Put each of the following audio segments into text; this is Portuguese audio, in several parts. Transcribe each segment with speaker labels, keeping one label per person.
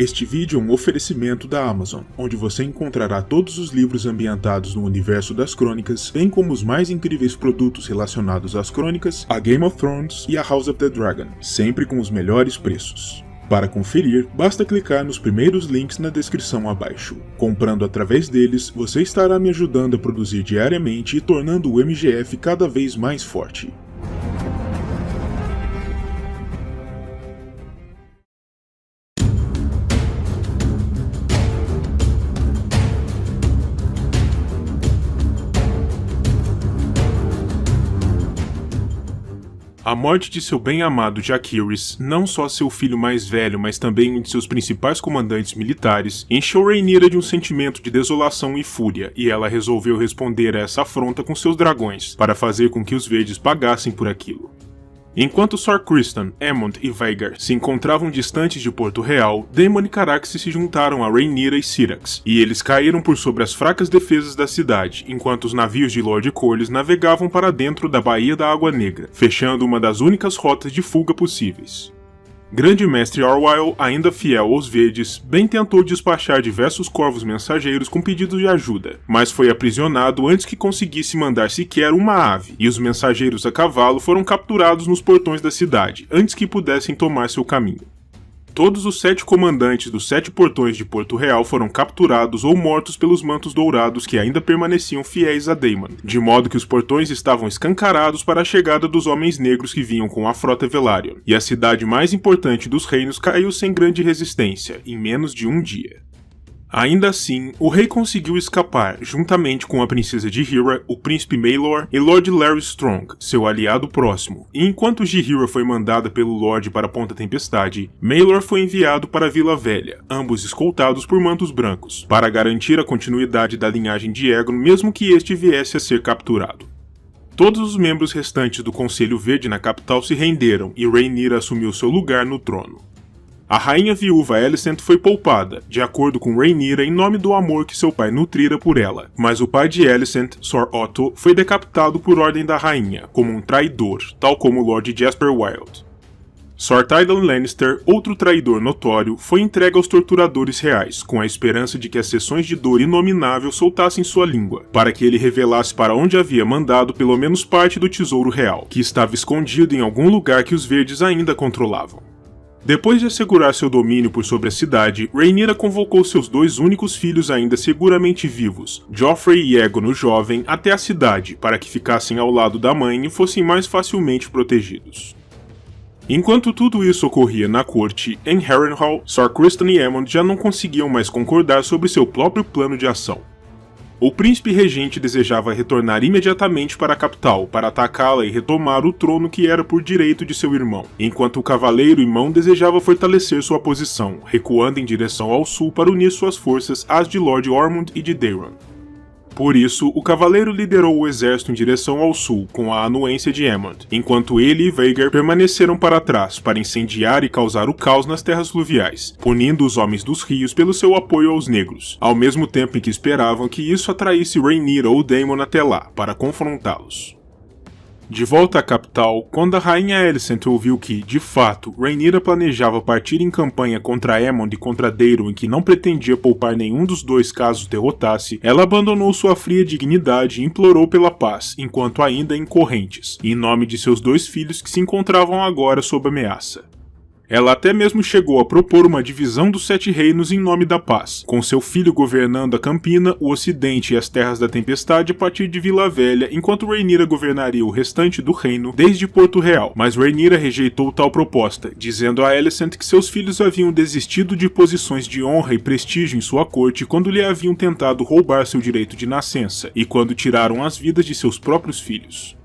Speaker 1: Este vídeo é um oferecimento da Amazon, onde você encontrará todos os livros ambientados no universo das crônicas, bem como os mais incríveis produtos relacionados às crônicas, a Game of Thrones e a House of the Dragon, sempre com os melhores preços. Para conferir, basta clicar nos primeiros links na descrição abaixo. Comprando através deles, você estará me ajudando a produzir diariamente e tornando o MGF cada vez mais forte. A morte de seu bem-amado Jaehaerys, não só seu filho mais velho, mas também um de seus principais comandantes militares, encheu Rhaenyra de um sentimento de desolação e fúria, e ela resolveu responder a essa afronta com seus dragões, para fazer com que os verdes pagassem por aquilo. Enquanto Sor Criston, Aemond e Vhagar se encontravam distantes de Porto Real, Daemon e Caraxes se juntaram a Rhaenyra e Syrax, e eles caíram por sobre as fracas defesas da cidade, enquanto os navios de Lord Corlys navegavam para dentro da Baía da Água Negra, fechando uma das únicas rotas de fuga possíveis. Grande Mestre Orwyle, ainda fiel aos verdes, bem tentou despachar diversos corvos mensageiros com pedidos de ajuda, mas foi aprisionado antes que conseguisse mandar sequer uma ave, e os mensageiros a cavalo foram capturados nos portões da cidade, antes que pudessem tomar seu caminho. Todos os 7 comandantes dos 7 portões de Porto Real foram capturados ou mortos pelos mantos dourados que ainda permaneciam fiéis a Daemon, de modo que os portões estavam escancarados para a chegada dos homens negros que vinham com a frota Velaryon, e a cidade mais importante dos reinos caiu sem grande resistência, em menos de um dia. Ainda assim, o rei conseguiu escapar, juntamente com a princesa Jaehaera, o príncipe Maelor e Lord Larry Strong, seu aliado próximo, e enquanto Jaehaera foi mandada pelo Lorde para Ponta Tempestade, Maelor foi enviado para Vila Velha, ambos escoltados por mantos brancos, para garantir a continuidade da linhagem de Aegon mesmo que este viesse a ser capturado. Todos os membros restantes do Conselho Verde na capital se renderam e Rhaenyra assumiu seu lugar no trono. A rainha viúva Alicent foi poupada, de acordo com Rhaenyra, em nome do amor que seu pai nutrira por ela, mas o pai de Alicent, Sor Otto, foi decapitado por ordem da rainha, como um traidor, tal como Lord Jasper Wilde. Sor Tywin Lannister, outro traidor notório, foi entregue aos torturadores reais, com a esperança de que as sessões de dor inominável soltassem sua língua, para que ele revelasse para onde havia mandado pelo menos parte do tesouro real, que estava escondido em algum lugar que os verdes ainda controlavam. Depois de assegurar seu domínio por sobre a cidade, Rhaenyra convocou seus 2 únicos filhos ainda seguramente vivos, Joffrey e Aegon o Jovem, até a cidade, para que ficassem ao lado da mãe e fossem mais facilmente protegidos. Enquanto tudo isso ocorria na corte, em Harrenhal, Sor Criston e Aemond já não conseguiam mais concordar sobre seu próprio plano de ação. O príncipe regente desejava retornar imediatamente para a capital, para atacá-la e retomar o trono que era por direito de seu irmão, enquanto o cavaleiro irmão desejava fortalecer sua posição, recuando em direção ao sul para unir suas forças às de Lord Ormond e de Daeron. Por isso, o cavaleiro liderou o exército em direção ao sul, com a anuência de Aemond, enquanto ele e Vhagar permaneceram para trás para incendiar e causar o caos nas terras fluviais, punindo os homens dos rios pelo seu apoio aos negros, ao mesmo tempo em que esperavam que isso atraísse Rhaenyra ou Daemon até lá, para confrontá-los. De volta à capital, quando a rainha Alicent ouviu que, de fato, Rhaenyra planejava partir em campanha contra Aemond e contra Daeron e que não pretendia poupar nenhum dos dois caso derrotasse, ela abandonou sua fria dignidade e implorou pela paz, enquanto ainda em correntes, em nome de seus 2 filhos que se encontravam agora sob ameaça. Ela até mesmo chegou a propor uma divisão dos 7 reinos em nome da paz, com seu filho governando a Campina, o Ocidente e as Terras da Tempestade a partir de Vila Velha, enquanto Rhaenyra governaria o restante do reino desde Porto Real, mas Rhaenyra rejeitou tal proposta, dizendo a Alicent que seus filhos haviam desistido de posições de honra e prestígio em sua corte quando lhe haviam tentado roubar seu direito de nascença, e quando tiraram as vidas de seus próprios filhos.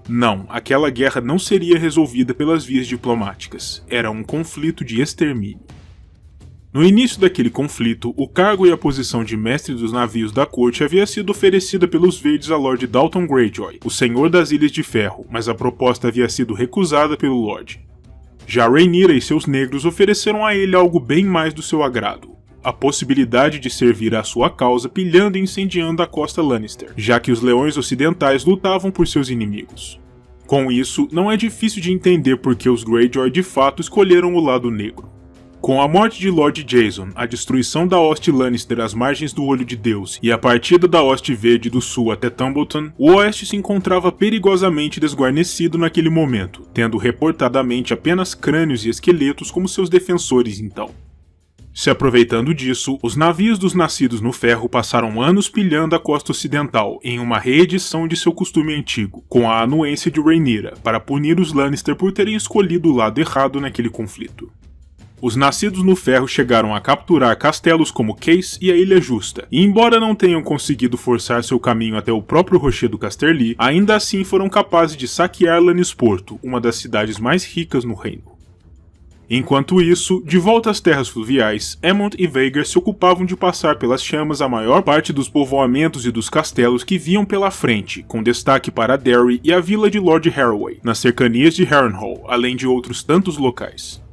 Speaker 1: Não, aquela guerra não seria resolvida pelas vias diplomáticas. Era um conflito de extermínio. No início daquele conflito, o cargo e a posição de mestre dos navios da corte havia sido oferecida pelos verdes a Lord Dalton Greyjoy, o senhor das Ilhas de Ferro, mas a proposta havia sido recusada pelo Lorde. Já Rhaenyra e seus negros ofereceram a ele algo bem mais do seu agrado: a possibilidade de servir à sua causa pilhando e incendiando a costa Lannister, já que os leões ocidentais lutavam por seus inimigos. Com isso, não é difícil de entender por que os Greyjoy de fato escolheram o lado negro. Com a morte de Lord Jason, a destruição da hoste Lannister às margens do Olho de Deus e a partida da hoste verde do sul até Tumbleton, o oeste se encontrava perigosamente desguarnecido naquele momento, tendo reportadamente apenas crânios e esqueletos como seus defensores então. Se aproveitando disso, os navios dos Nascidos no Ferro passaram anos pilhando a costa ocidental em uma reedição de seu costume antigo, com a anuência de Rhaenyra, para punir os Lannister por terem escolhido o lado errado naquele conflito. Os Nascidos no Ferro chegaram a capturar castelos como Case e a Ilha Justa, e embora não tenham conseguido forçar seu caminho até o próprio Rochedo Casterly, ainda assim foram capazes de saquear Lannisporto, uma das cidades mais ricas no reino. Enquanto isso, de volta às terras fluviais, Aemond e Vhagar se ocupavam de passar pelas chamas a maior parte dos povoamentos e dos castelos que viam pela frente, com destaque para Derry e a vila de Lord Harroway, nas cercanias de Harrenhal, além de outros tantos locais.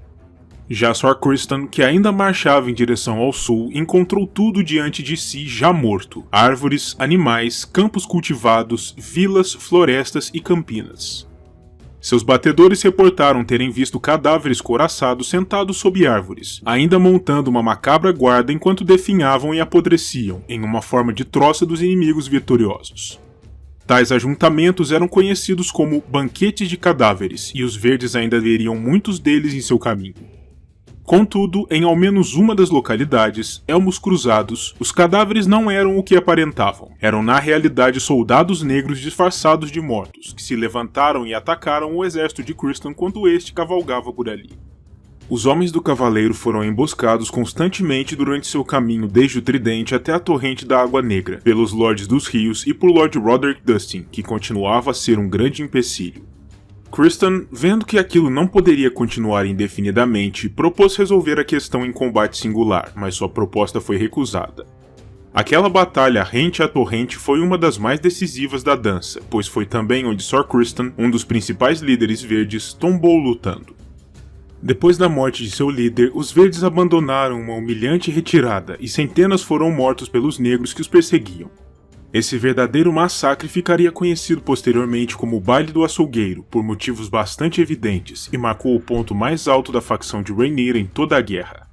Speaker 1: Já Sir Criston, que ainda marchava em direção ao sul, encontrou tudo diante de si já morto: árvores, animais, campos cultivados, vilas, florestas e campinas. Seus batedores reportaram terem visto cadáveres couraçados sentados sob árvores, ainda montando uma macabra guarda enquanto definhavam e apodreciam, em uma forma de troça dos inimigos vitoriosos. Tais ajuntamentos eram conhecidos como banquetes de cadáveres, e os verdes ainda veriam muitos deles em seu caminho. Contudo, em ao menos uma das localidades, elmos cruzados, os cadáveres não eram o que aparentavam. Eram na realidade soldados negros disfarçados de mortos, que se levantaram e atacaram o exército de Criston quando este cavalgava por ali. Os homens do cavaleiro foram emboscados constantemente durante seu caminho desde o Tridente até a Torrente da Água Negra, pelos Lordes dos Rios e por Lord Roderick Dustin, que continuava a ser um grande empecilho. Criston, vendo que aquilo não poderia continuar indefinidamente, propôs resolver a questão em combate singular, mas sua proposta foi recusada. Aquela batalha rente a torrente foi uma das mais decisivas da dança, pois foi também onde Sir Criston, um dos principais líderes verdes, tombou lutando. Depois da morte de seu líder, os verdes abandonaram uma humilhante retirada e centenas foram mortos pelos negros que os perseguiam. Esse verdadeiro massacre ficaria conhecido posteriormente como o Baile do Açougueiro, por motivos bastante evidentes, e marcou o ponto mais alto da facção de Rhaenyra em toda a guerra.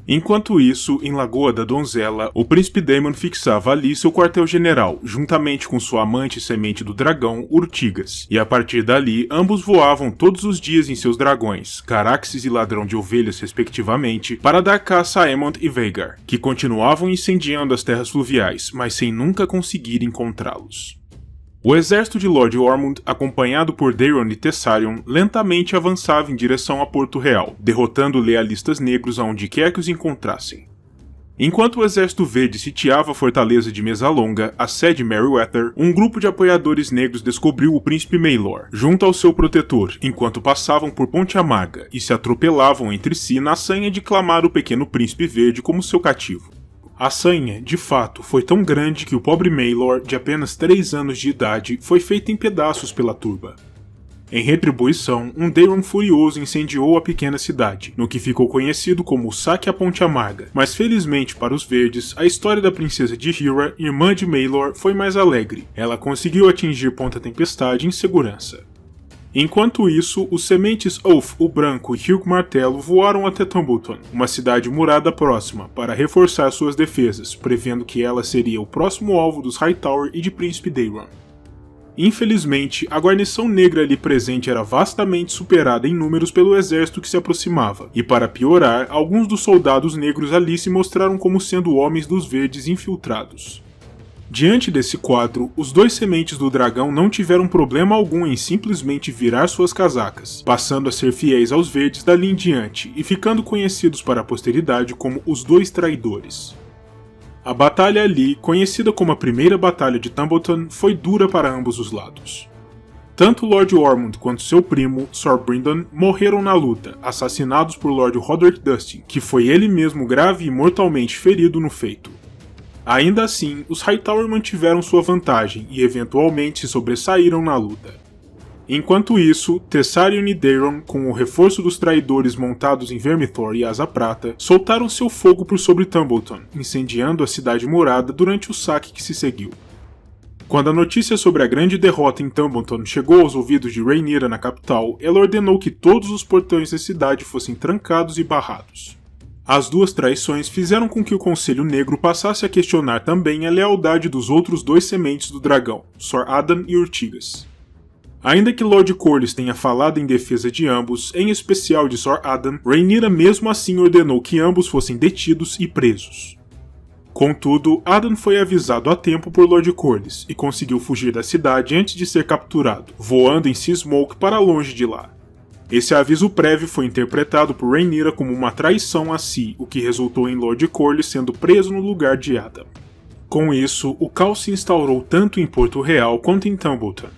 Speaker 1: Enquanto isso, em Lagoa da Donzela, o príncipe Daemon fixava ali seu quartel-general, juntamente com sua amante semente do dragão, Urtigas, e a partir dali, ambos voavam todos os dias em seus dragões, Caraxes e Ladrão de Ovelhas respectivamente, para dar caça a Aemond e Vhagar, que continuavam incendiando as terras fluviais, mas sem nunca conseguir encontrá-los. O exército de Lord Ormond, acompanhado por Daeron e Tessarion, lentamente avançava em direção a Porto Real, derrotando lealistas negros aonde quer que os encontrassem. Enquanto o exército verde sitiava a fortaleza de Mesalonga, a sede Merryweather, um grupo de apoiadores negros descobriu o príncipe Maelor, junto ao seu protetor, enquanto passavam por Ponte Amarga, e se atropelavam entre si na sanha de clamar o pequeno príncipe verde como seu cativo. A sanha, de fato, foi tão grande que o pobre Maelor, de apenas 3 anos de idade, foi feito em pedaços pela turba. Em retribuição, um Daemon furioso incendiou a pequena cidade, no que ficou conhecido como o Saque à Ponte Amarga, mas felizmente para os verdes, a história da princesa de Hira, irmã de Maelor, foi mais alegre. Ela conseguiu atingir Ponta Tempestade em segurança. Enquanto isso, os sementes Ulf o Branco e Hugh Martelo voaram até Tumbleton, uma cidade murada próxima, para reforçar suas defesas, prevendo que ela seria o próximo alvo dos Hightower e de Príncipe Daemon. Infelizmente, a guarnição negra ali presente era vastamente superada em números pelo exército que se aproximava, e para piorar, alguns dos soldados negros ali se mostraram como sendo homens dos verdes infiltrados. Diante desse quadro, os 2 sementes do dragão não tiveram problema algum em simplesmente virar suas casacas, passando a ser fiéis aos verdes dali em diante e ficando conhecidos para a posteridade como os 2 traidores. A batalha ali, conhecida como a primeira batalha de Tumbleton, foi dura para ambos os lados. Tanto Lord Ormond quanto seu primo, Sir Bryndon, morreram na luta, assassinados por Lord Roderick Dustin, que foi ele mesmo grave e mortalmente ferido no feito. Ainda assim, os Hightower mantiveram sua vantagem e eventualmente se sobressaíram na luta. Enquanto isso, Tessarion e Daeron, com o reforço dos traidores montados em Vermithor e Asa Prata, soltaram seu fogo por sobre Tumbleton, incendiando a cidade murada durante o saque que se seguiu. Quando a notícia sobre a grande derrota em Tumbleton chegou aos ouvidos de Rhaenyra na capital, ela ordenou que todos os portões da cidade fossem trancados e barrados. As duas traições fizeram com que o Conselho Negro passasse a questionar também a lealdade dos outros dois sementes do dragão, Sor Adan e Urtigas. Ainda que Lord Corlys tenha falado em defesa de ambos, em especial de Sor Adan, Rhaenyra mesmo assim ordenou que ambos fossem detidos e presos. Contudo, Adan foi avisado a tempo por Lord Corlys e conseguiu fugir da cidade antes de ser capturado, voando em Sea Smoke para longe de lá. Esse aviso prévio foi interpretado por Rhaenyra como uma traição a si, o que resultou em Lord Corlys sendo preso no lugar de Adan. Com isso, o caos se instaurou tanto em Porto Real quanto em Tumbleton.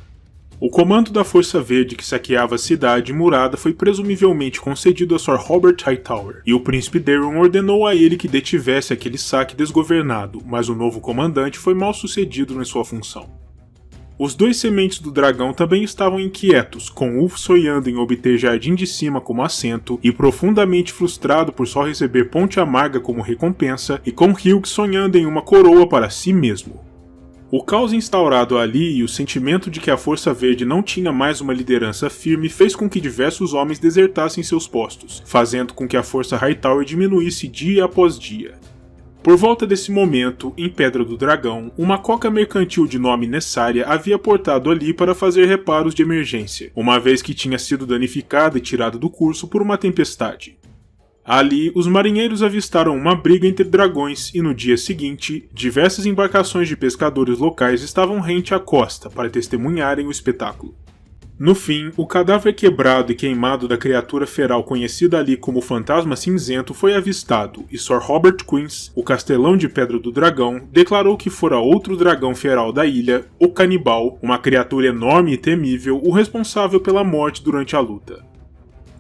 Speaker 1: O comando da Força Verde que saqueava a cidade murada foi presumivelmente concedido a Sir Robert Hightower, e o príncipe Daemon ordenou a ele que detivesse aquele saque desgovernado, mas o novo comandante foi mal sucedido em sua função. Os dois sementes do dragão também estavam inquietos, com Ulf sonhando em obter Jardim de Cima como assento e profundamente frustrado por só receber Ponte Amarga como recompensa, e com Hugh sonhando em uma coroa para si mesmo. O caos instaurado ali e o sentimento de que a Força Verde não tinha mais uma liderança firme fez com que diversos homens desertassem seus postos, fazendo com que a Força Hightower diminuísse dia após dia. Por volta desse momento, em Pedra do Dragão, uma coca mercantil de nome Nessária havia portado ali para fazer reparos de emergência, uma vez que tinha sido danificada e tirada do curso por uma tempestade. Ali, os marinheiros avistaram uma briga entre dragões e no dia seguinte, diversas embarcações de pescadores locais estavam rente à costa para testemunharem o espetáculo. No fim, o cadáver quebrado e queimado da criatura feral conhecida ali como Fantasma Cinzento foi avistado e Sir Robert Quince, o castelão de Pedra do Dragão, declarou que fora outro dragão feral da ilha, o Canibal, uma criatura enorme e temível, o responsável pela morte durante a luta.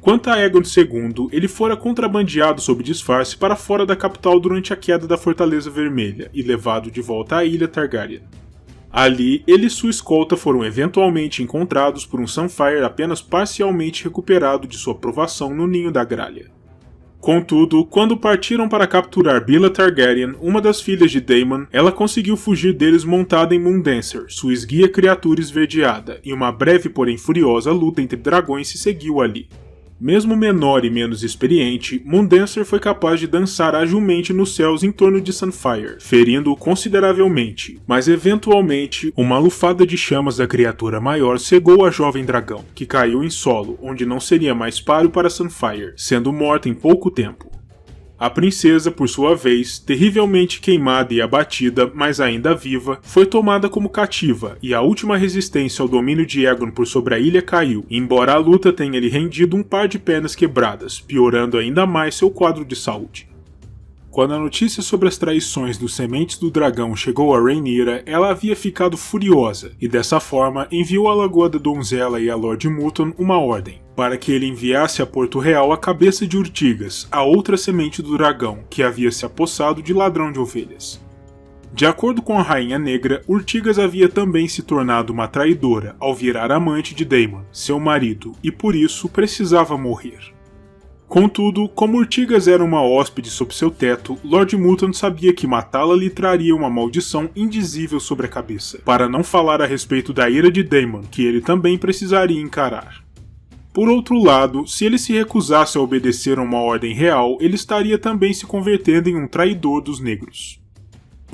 Speaker 1: Quanto a Aegon II, ele fora contrabandeado sob disfarce para fora da capital durante a queda da Fortaleza Vermelha e levado de volta à ilha Targaryen. Ali, ele e sua escolta foram eventualmente encontrados por um Sunfyre apenas parcialmente recuperado de sua provação no Ninho da Gralha. Contudo, quando partiram para capturar Baela Targaryen, uma das filhas de Daemon, ela conseguiu fugir deles montada em Moondancer, sua esguia criatura esverdeada, e uma breve porém furiosa luta entre dragões se seguiu ali. Mesmo menor e menos experiente, Moondancer foi capaz de dançar agilmente nos céus em torno de Sunfyre, ferindo-o consideravelmente, mas eventualmente, uma lufada de chamas da criatura maior cegou a jovem dragão, que caiu em solo, onde não seria mais páreo para Sunfyre, sendo morta em pouco tempo. A princesa, por sua vez, terrivelmente queimada e abatida, mas ainda viva, foi tomada como cativa, e a última resistência ao domínio de Aegon por sobre a ilha caiu, embora a luta tenha lhe rendido um par de pernas quebradas, piorando ainda mais seu quadro de saúde. Quando a notícia sobre as traições dos Sementes do Dragão chegou a Rhaenyra, ela havia ficado furiosa, e dessa forma enviou à Lagoa da Donzela e a Lord Mutton uma ordem, para que ele enviasse a Porto Real a cabeça de Urtigas, a outra semente do dragão, que havia se apossado de ladrão de ovelhas. De acordo com a Rainha Negra, Urtigas havia também se tornado uma traidora ao virar amante de Daemon, seu marido, e por isso precisava morrer. Contudo, como Urtigas era uma hóspede sob seu teto, Lord Mutton sabia que matá-la lhe traria uma maldição indizível sobre a cabeça, para não falar a respeito da ira de Daemon, que ele também precisaria encarar. Por outro lado, se ele se recusasse a obedecer a uma ordem real, ele estaria também se convertendo em um traidor dos negros.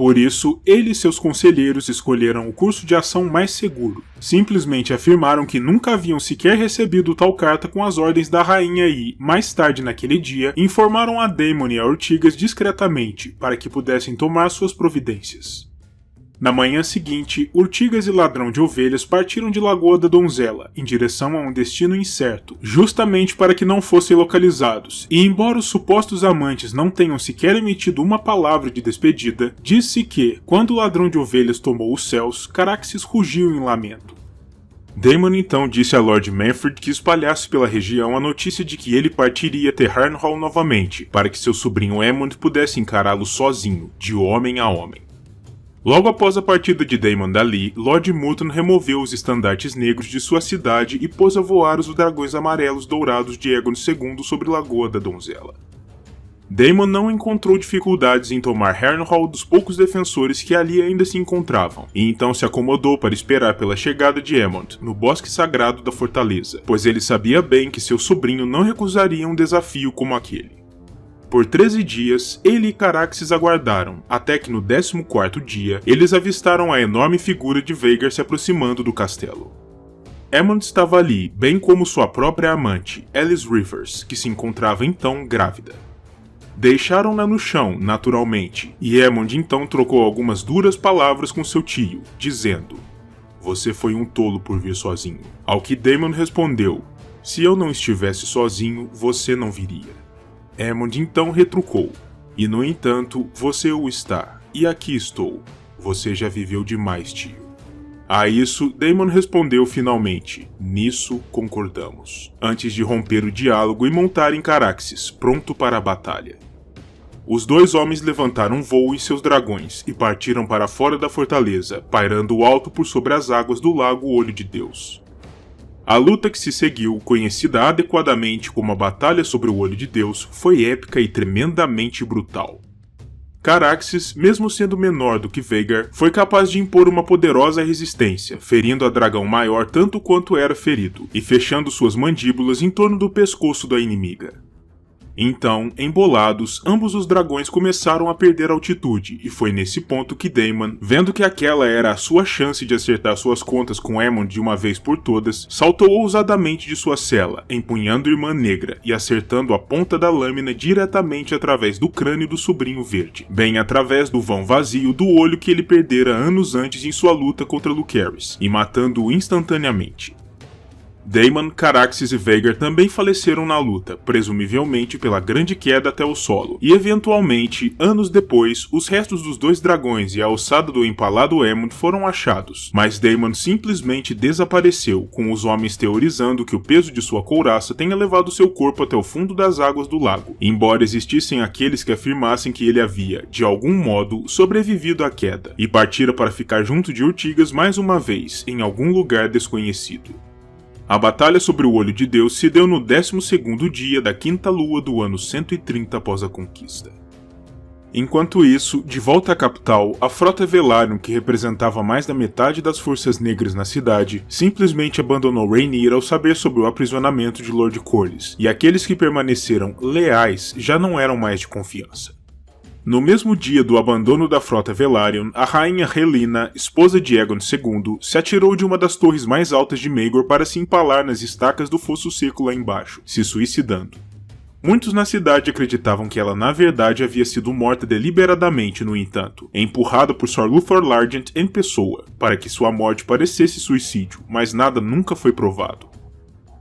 Speaker 1: Por isso, ele e seus conselheiros escolheram o curso de ação mais seguro. Simplesmente afirmaram que nunca haviam sequer recebido tal carta com as ordens da rainha e, mais tarde naquele dia, informaram a Daemon e a Urtigas discretamente, para que pudessem tomar suas providências. Na manhã seguinte, Urtigas e Ladrão de Ovelhas partiram de Lagoa da Donzela, em direção a um destino incerto, justamente para que não fossem localizados, e embora os supostos amantes não tenham sequer emitido uma palavra de despedida, disse que, quando o Ladrão de Ovelhas tomou os céus, Caraxes rugiu em lamento. Daemon então disse a Lord Manfred que espalhasse pela região a notícia de que ele partiria ter Harrenhal novamente, para que seu sobrinho Aemond pudesse encará-lo sozinho, de homem a homem. Logo após a partida de Daemon dali, Lord Mutton removeu os estandartes negros de sua cidade e pôs a voar os dragões amarelos dourados de Aegon II sobre Lagoa da Donzela. Daemon não encontrou dificuldades em tomar Harrenhal dos poucos defensores que ali ainda se encontravam, e então se acomodou para esperar pela chegada de Aemond no bosque sagrado da fortaleza, pois ele sabia bem que seu sobrinho não recusaria um desafio como aquele. Por 13 dias, ele e Caraxes aguardaram, até que no 14º dia, eles avistaram a enorme figura de Vhagar se aproximando do castelo. Aemond estava ali, bem como sua própria amante, Alice Rivers, que se encontrava então grávida. Deixaram-na no chão, naturalmente, e Aemond então trocou algumas duras palavras com seu tio, dizendo: "Você foi um tolo por vir sozinho." Ao que Daemon respondeu: "Se eu não estivesse sozinho, você não viria." Aemond então retrucou: "E no entanto, você o está, e aqui estou. Você já viveu demais, tio." A isso, Daemon respondeu finalmente: "Nisso concordamos." Antes de romper o diálogo e montar em Caraxes, pronto para a batalha. Os dois homens levantaram voo em seus dragões e partiram para fora da fortaleza, pairando alto por sobre as águas do lago Olho de Deus. A luta que se seguiu, conhecida adequadamente como a Batalha sobre o Olho de Deus, foi épica e tremendamente brutal. Caraxes, mesmo sendo menor do que Vhagar, foi capaz de impor uma poderosa resistência, ferindo a dragão maior tanto quanto era ferido, e fechando suas mandíbulas em torno do pescoço da inimiga. Então, embolados, ambos os dragões começaram a perder altitude, e foi nesse ponto que Daemon, vendo que aquela era a sua chance de acertar suas contas com Aemond de uma vez por todas, saltou ousadamente de sua cela, empunhando Irmã Negra e acertando a ponta da lâmina diretamente através do crânio do sobrinho verde, bem através do vão vazio do olho que ele perdera anos antes em sua luta contra Lucerys, e matando-o instantaneamente. Daemon, Caraxes e Vhagar também faleceram na luta, presumivelmente pela grande queda até o solo, e eventualmente, anos depois, os restos dos dois dragões e a ossada do empalado Aemond foram achados, mas Daemon simplesmente desapareceu, com os homens teorizando que o peso de sua couraça tenha levado seu corpo até o fundo das águas do lago, embora existissem aqueles que afirmassem que ele havia, de algum modo, sobrevivido à queda, e partira para ficar junto de Urtigas mais uma vez, em algum lugar desconhecido. A batalha sobre o Olho de Deus se deu no 12º dia da quinta lua do ano 130 após a conquista. Enquanto isso, de volta à capital, a frota Velaryon, que representava mais da metade das forças negras na cidade, simplesmente abandonou Rhaenyra ao saber sobre o aprisionamento de Lord Corlys, e aqueles que permaneceram leais já não eram mais de confiança. No mesmo dia do abandono da frota Velaryon, a rainha Rhaelyna, esposa de Aegon II, se atirou de uma das torres mais altas de Maegor para se empalar nas estacas do fosso seco lá embaixo, se suicidando. Muitos na cidade acreditavam que ela na verdade havia sido morta deliberadamente, no entanto, empurrada por Sir Luthor Largent em pessoa, para que sua morte parecesse suicídio, mas nada nunca foi provado.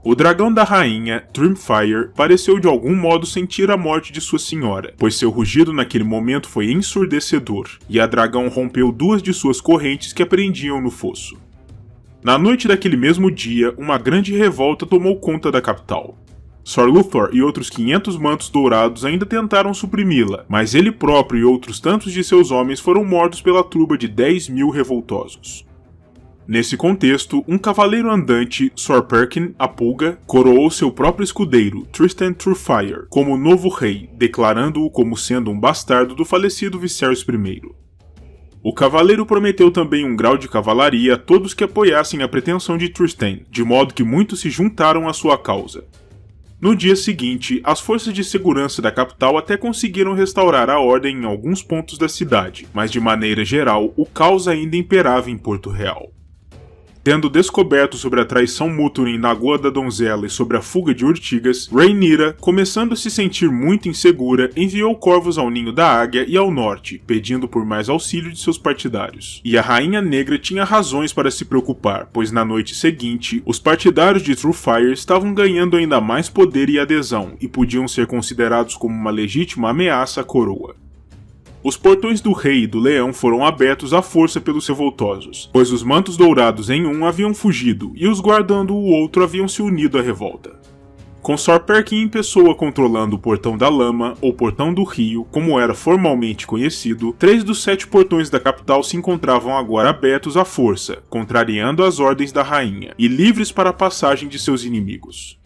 Speaker 1: O dragão da rainha, Dreamfire, pareceu de algum modo sentir a morte de sua senhora, pois seu rugido naquele momento foi ensurdecedor, e a dragão rompeu duas de suas correntes que a prendiam no fosso. Na noite daquele mesmo dia, uma grande revolta tomou conta da capital. Sir Luthor e outros 500 mantos dourados ainda tentaram suprimi-la, mas ele próprio e outros tantos de seus homens foram mortos pela turba de 10.000 revoltosos. Nesse contexto, um cavaleiro andante, Sir Perkin, a Pulga, coroou seu próprio escudeiro, Tristan Truefire, como novo rei, declarando-o como sendo um bastardo do falecido Viserys I. O cavaleiro prometeu também um grau de cavalaria a todos que apoiassem a pretensão de Tristan, de modo que muitos se juntaram à sua causa. No dia seguinte, as forças de segurança da capital até conseguiram restaurar a ordem em alguns pontos da cidade, mas de maneira geral, o caos ainda imperava em Porto Real. Tendo descoberto sobre a traição mútua em Lagoa da Donzela e sobre a fuga de Urtigas, Rhaenyra, começando a se sentir muito insegura, enviou corvos ao Ninho da Águia e ao norte, pedindo por mais auxílio de seus partidários. E a Rainha Negra tinha razões para se preocupar, pois na noite seguinte, os partidários de Truefire estavam ganhando ainda mais poder e adesão, e podiam ser considerados como uma legítima ameaça à coroa. Os portões do Rei e do Leão foram abertos à força pelos revoltosos, pois os mantos dourados em um haviam fugido e os guardando o outro haviam se unido à revolta. Com Sir Perkin em pessoa controlando o Portão da Lama, ou Portão do Rio, como era formalmente conhecido, 3 dos 7 portões da capital se encontravam agora abertos à força, contrariando as ordens da rainha, e livres para a passagem de seus inimigos.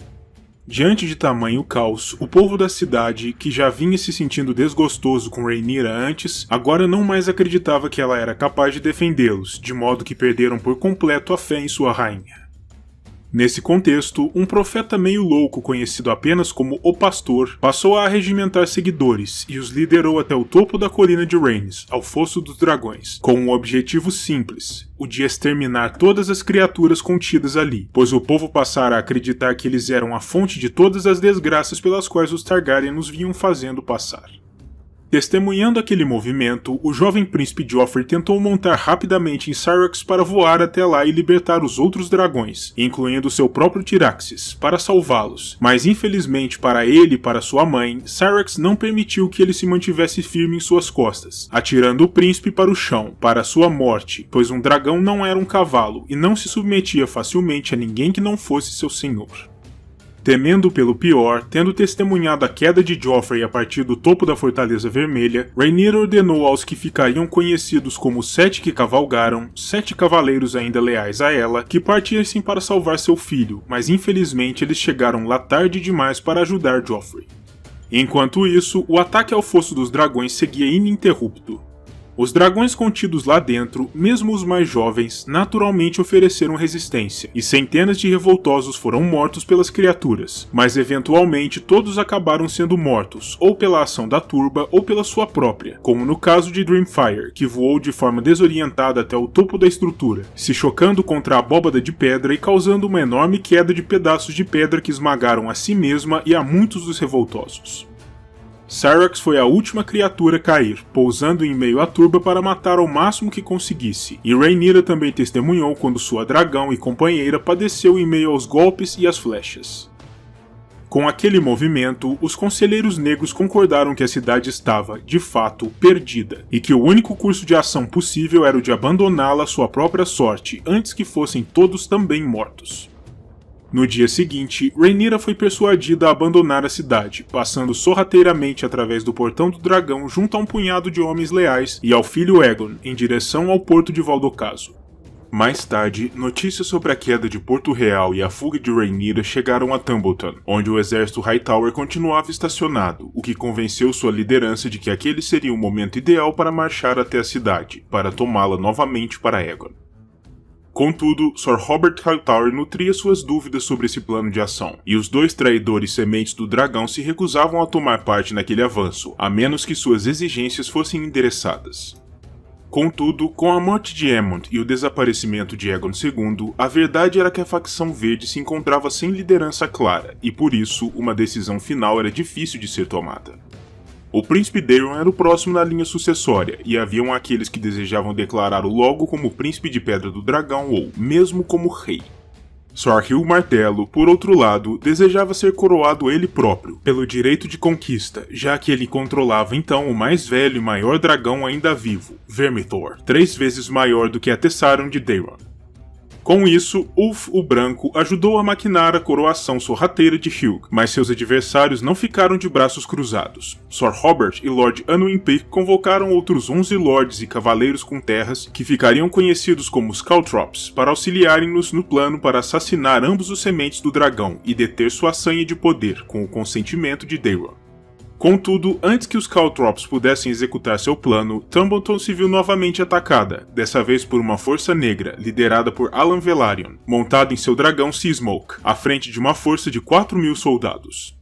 Speaker 1: Diante de tamanho caos, o povo da cidade, que já vinha se sentindo desgostoso com Rhaenyra antes, agora não mais acreditava que ela era capaz de defendê-los, de modo que perderam por completo a fé em sua rainha. Nesse contexto, um profeta meio louco conhecido apenas como O Pastor passou a arregimentar seguidores e os liderou até o topo da colina de Rhaenys, ao Fosso dos Dragões, com um objetivo simples, o de exterminar todas as criaturas contidas ali, pois o povo passara a acreditar que eles eram a fonte de todas as desgraças pelas quais os Targaryen nos vinham fazendo passar. Testemunhando aquele movimento, o jovem príncipe Joffrey tentou montar rapidamente em Syrax para voar até lá e libertar os outros dragões, incluindo seu próprio Tyraxes, para salvá-los, mas infelizmente para ele e para sua mãe, Syrax não permitiu que ele se mantivesse firme em suas costas, atirando o príncipe para o chão, para sua morte, pois um dragão não era um cavalo e não se submetia facilmente a ninguém que não fosse seu senhor. Temendo pelo pior, tendo testemunhado a queda de Joffrey a partir do topo da Fortaleza Vermelha, Rhaenyra ordenou aos que ficariam conhecidos como os 7 que cavalgaram, 7 cavaleiros ainda leais a ela, que partissem para salvar seu filho, mas infelizmente eles chegaram lá tarde demais para ajudar Joffrey. Enquanto isso, o ataque ao Fosso dos Dragões seguia ininterrupto. Os dragões contidos lá dentro, mesmo os mais jovens, naturalmente ofereceram resistência, e centenas de revoltosos foram mortos pelas criaturas, mas eventualmente todos acabaram sendo mortos, ou pela ação da turba ou pela sua própria, como no caso de Dreamfire, que voou de forma desorientada até o topo da estrutura, se chocando contra a abóbada de pedra e causando uma enorme queda de pedaços de pedra que esmagaram a si mesma e a muitos dos revoltosos. Syrax foi a última criatura a cair, pousando em meio à turba para matar ao máximo que conseguisse, e Rhaenyra também testemunhou quando sua dragão e companheira padeceu em meio aos golpes e às flechas. Com aquele movimento, os conselheiros negros concordaram que a cidade estava, de fato, perdida, e que o único curso de ação possível era o de abandoná-la à sua própria sorte, antes que fossem todos também mortos. No dia seguinte, Rhaenyra foi persuadida a abandonar a cidade, passando sorrateiramente através do Portão do Dragão junto a um punhado de homens leais e ao filho Aegon, em direção ao porto de Valdocaso. Mais tarde, notícias sobre a queda de Porto Real e a fuga de Rhaenyra chegaram a Tumbleton, onde o exército Hightower continuava estacionado, o que convenceu sua liderança de que aquele seria o momento ideal para marchar até a cidade, para tomá-la novamente para Aegon. Contudo, Sir Robert Hightower nutria suas dúvidas sobre esse plano de ação, e os 2 traidores sementes do dragão se recusavam a tomar parte naquele avanço, a menos que suas exigências fossem endereçadas. Contudo, com a morte de Aemond e o desaparecimento de Aegon II, a verdade era que a facção verde se encontrava sem liderança clara, e por isso, uma decisão final era difícil de ser tomada. O príncipe Daemon era o próximo na linha sucessória, e haviam aqueles que desejavam declará-lo logo como príncipe de Pedra do Dragão ou mesmo como rei. Sir Hugh Martelo, por outro lado, desejava ser coroado ele próprio, pelo direito de conquista, já que ele controlava então o mais velho e maior dragão ainda vivo, Vermithor, 3 vezes maior do que a Tessarion de Daemon. Com isso, Ulf o Branco ajudou a maquinar a coroação sorrateira de Hugh, mas seus adversários não ficaram de braços cruzados. Sir Robert e Lord Anwin Peake convocaram outros 11 lords e cavaleiros com terras, que ficariam conhecidos como os Caltrops, para auxiliarem-nos no plano para assassinar ambos os sementes do dragão e deter sua sanha de poder, com o consentimento de Daemon. Contudo, antes que os Caltrops pudessem executar seu plano, Tumbleton se viu novamente atacada, dessa vez por uma força negra, liderada por Alan Velaryon, montado em seu dragão Seasmoke, à frente de uma força de 4.000 soldados.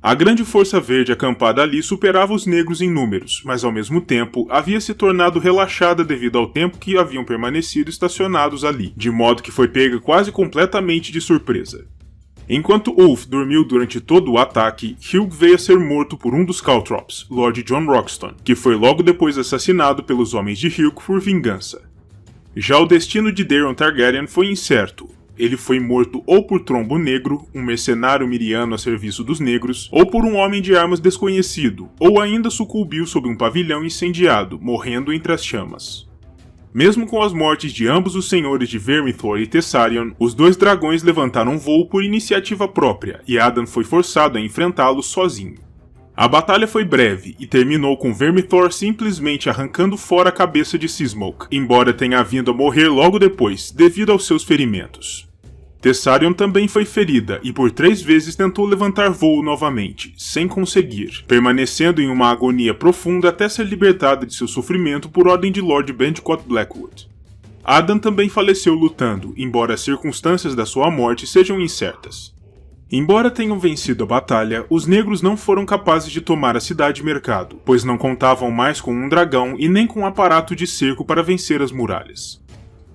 Speaker 1: A grande força verde acampada ali superava os negros em números, mas ao mesmo tempo havia se tornado relaxada devido ao tempo que haviam permanecido estacionados ali, de modo que foi pega quase completamente de surpresa. Enquanto Ulf dormiu durante todo o ataque, Hugh veio a ser morto por um dos Caltrops, Lord Jon Roxton, que foi logo depois assassinado pelos homens de Hugh por vingança. Já o destino de Daemon Targaryen foi incerto. Ele foi morto ou por Trombo Negro, um mercenário miriano a serviço dos negros, ou por um homem de armas desconhecido, ou ainda sucumbiu sob um pavilhão incendiado, morrendo entre as chamas. Mesmo com as mortes de ambos os senhores de Vermithor e Tessarion, os 2 dragões levantaram voo por iniciativa própria, e Addan foi forçado a enfrentá-los sozinho. A batalha foi breve, e terminou com Vermithor simplesmente arrancando fora a cabeça de Seasmoke, embora tenha vindo a morrer logo depois, devido aos seus ferimentos. Tessarion também foi ferida e por 3 vezes tentou levantar voo novamente, sem conseguir, permanecendo em uma agonia profunda até ser libertada de seu sofrimento por ordem de Lord Bandicott Blackwood. Adan também faleceu lutando, embora as circunstâncias da sua morte sejam incertas. Embora tenham vencido a batalha, os negros não foram capazes de tomar a cidade-mercado, pois não contavam mais com um dragão e nem com um aparato de cerco para vencer as muralhas.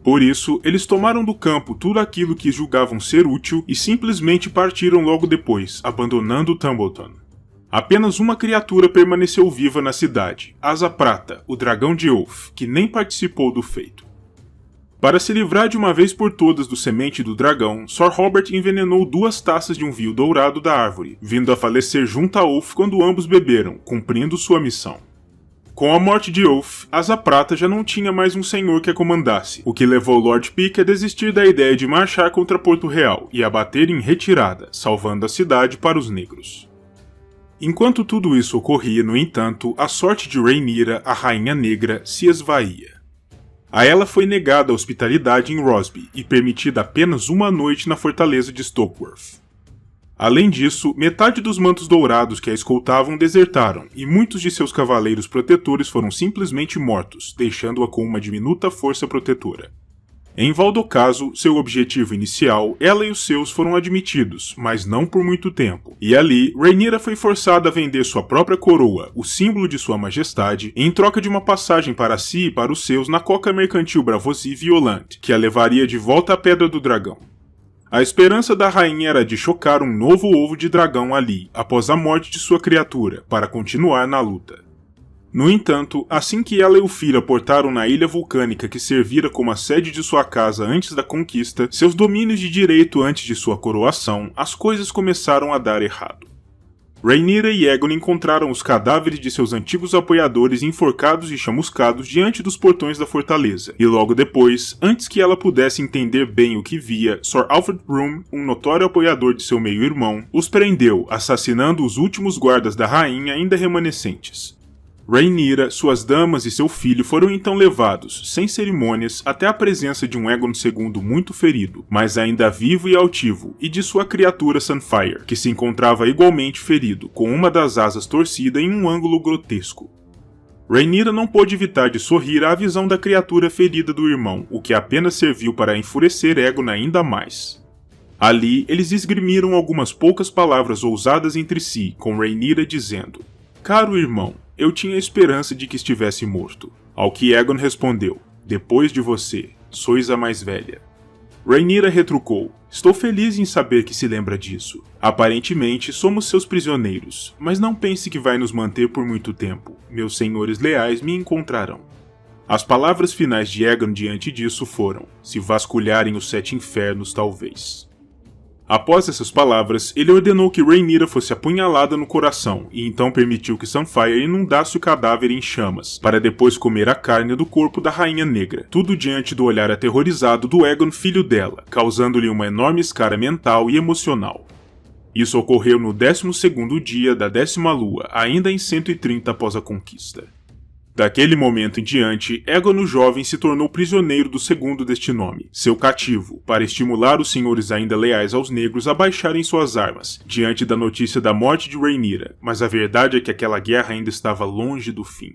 Speaker 1: Por isso, eles tomaram do campo tudo aquilo que julgavam ser útil e simplesmente partiram logo depois, abandonando Tumbleton. Apenas uma criatura permaneceu viva na cidade, Asa Prata, o dragão de Oath, que nem participou do feito. Para se livrar de uma vez por todas do semente do dragão, Sir Robert envenenou 2 taças de um vinho dourado da árvore, vindo a falecer junto a Oath quando ambos beberam, cumprindo sua missão. Com a morte de Oath, Asa Prata já não tinha mais um senhor que a comandasse, o que levou Lord Pique a desistir da ideia de marchar contra Porto Real e a bater em retirada, salvando a cidade para os negros. Enquanto tudo isso ocorria, no entanto, a sorte de Rhaenyra, a Rainha Negra, se esvaía. A ela foi negada a hospitalidade em Rosby e permitida apenas uma noite na fortaleza de Stokeworth. Além disso, metade dos mantos dourados que a escoltavam desertaram, e muitos de seus cavaleiros protetores foram simplesmente mortos, deixando-a com uma diminuta força protetora. Em Valdocaso, seu objetivo inicial, ela e os seus foram admitidos, mas não por muito tempo, e ali, Rhaenyra foi forçada a vender sua própria coroa, o símbolo de sua majestade, em troca de uma passagem para si e para os seus na coca mercantil Braavosi Violante, que a levaria de volta à Pedra do Dragão. A esperança da rainha era de chocar um novo ovo de dragão ali, após a morte de sua criatura, para continuar na luta. No entanto, assim que ela e o filho aportaram na ilha vulcânica que servira como a sede de sua casa antes da conquista, seus domínios de direito antes de sua coroação, as coisas começaram a dar errado. Rhaenyra e Aegon encontraram os cadáveres de seus antigos apoiadores enforcados e chamuscados diante dos portões da fortaleza, e logo depois, antes que ela pudesse entender bem o que via, Sir Alfred Roome, um notório apoiador de seu meio-irmão, os prendeu, assassinando os últimos guardas da rainha ainda remanescentes. Rhaenyra, suas damas e seu filho foram então levados, sem cerimônias, até a presença de um Aegon II muito ferido, mas ainda vivo e altivo, e de sua criatura Sunfyre, que se encontrava igualmente ferido, com uma das asas torcida em um ângulo grotesco. Rhaenyra não pôde evitar de sorrir à visão da criatura ferida do irmão, o que apenas serviu para enfurecer Aegon ainda mais. Ali, eles esgrimiram algumas poucas palavras ousadas entre si, com Rhaenyra dizendo: "Caro irmão, eu tinha esperança de que estivesse morto." Ao que Aegon respondeu: "Depois de você, sois a mais velha." Rhaenyra retrucou: "Estou feliz em saber que se lembra disso. Aparentemente, somos seus prisioneiros, mas não pense que vai nos manter por muito tempo. Meus senhores leais me encontrarão." As palavras finais de Aegon diante disso foram: "Se vasculharem os 7 infernos, talvez." Após essas palavras, ele ordenou que Rhaenyra fosse apunhalada no coração, e então permitiu que Sunfyre inundasse o cadáver em chamas, para depois comer a carne do corpo da Rainha Negra, tudo diante do olhar aterrorizado do Aegon, filho dela, causando-lhe uma enorme escara mental e emocional. Isso ocorreu no 12º dia da 10ª lua, ainda em 130 após a conquista. Daquele momento em diante, Aegon o Jovem se tornou prisioneiro do segundo deste nome, seu cativo, para estimular os senhores ainda leais aos negros a baixarem suas armas, diante da notícia da morte de Rhaenyra, mas a verdade é que aquela guerra ainda estava longe do fim.